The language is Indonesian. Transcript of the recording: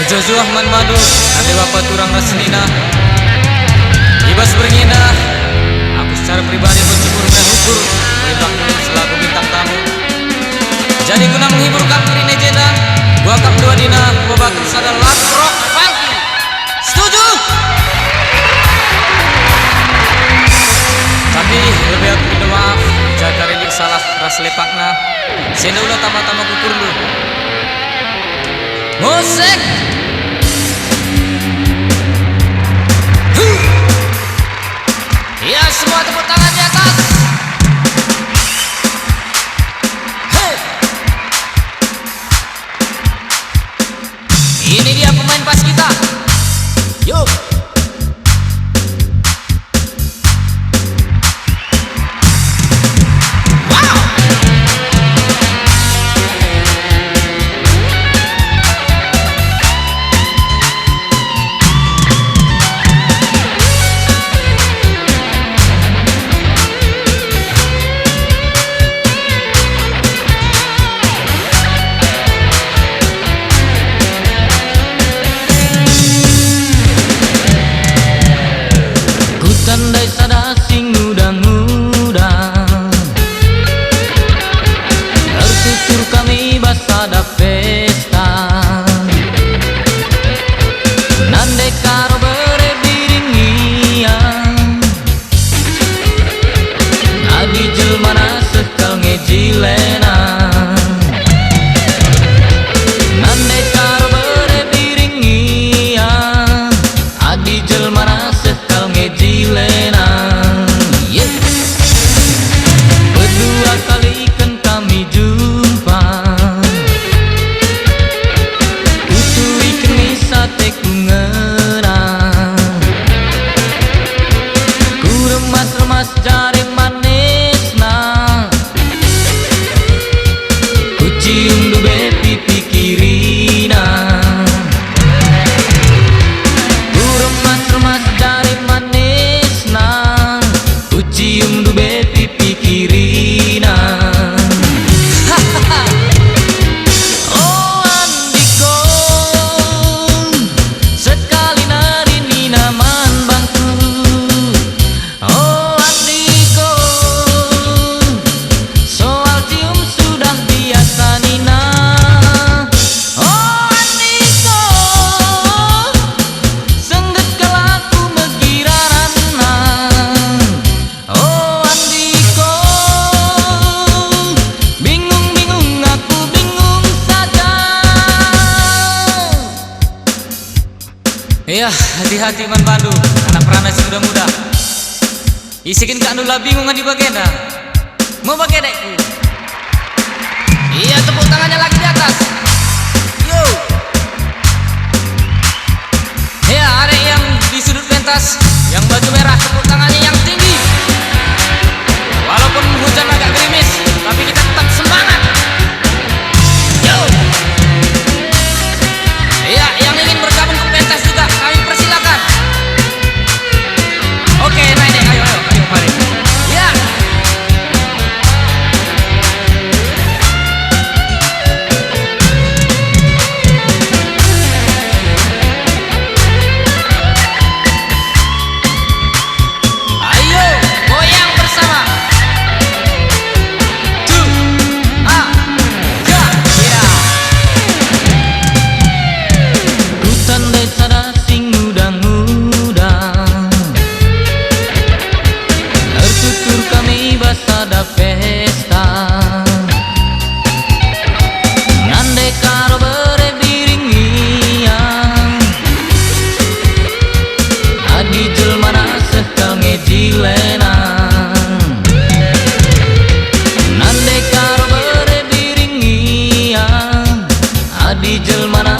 Jojo Ahmad Madu ade bapak turang rasenina ibas beringina. Aku secara pribadi bersyukur mengukur melibatkan selaku bintang tamu. Jadi guna menghibur kamu di Nejena, gua akan dua dina gua bakal sadar lagu rock funky. Setuju? Tapi lebih aku minta maaf jika relik salah ras lepakna. Senda ulah tama-tama kukur lu. Musik. Ya semua tepuk tangan di atas. Hey. Ini dia pemain pas kita. Yuk. Tandai sada sing muda-muda tertutur kami basada pesta nande karo berebiringian adi jelmana sekal ngejilena nande karo berebiringian adi jelmana sekal ngejilena. Yeah. Berdua kali kan kami jumpa utui kini sate ku ngena ku remas-remas jari manisna ku cium dube pipi kirina ku remas-remas jari manisna ku cium dube pipi kirina. Oh Andiko sekali nari nina man bangku. Oh Andiko soal cium sudah biasa nina. Oh Andiko sengget kalaku megirarana. Oh Andiko bingung-bingung aku bingung saja. Iya, hati-hati man Bandu, anak peranas sudah muda. Isikin kak Nula bingung di bagenda. Mau bagedekku. Iya, tepuk tangannya lagi di atas. Yo. Ya, ada yang di sudut pentas, yang baju merah, tepuk tangannya yang tinggi. Walaupun hujan agak gerimis, tapi kita tetap semangat. Yo. Ya, yang ingin bergabung ke pentas juga kami persilakan. Oke, naik deh, ayo mari. Ya. Ayo, goyang bersama. Tuh, ya. Ku tandai sada sing muda-muda tertutur kami basada pesta nande karo berebiringian adi jelmana sekal ngejilena nande karo berebiringian adi jelmana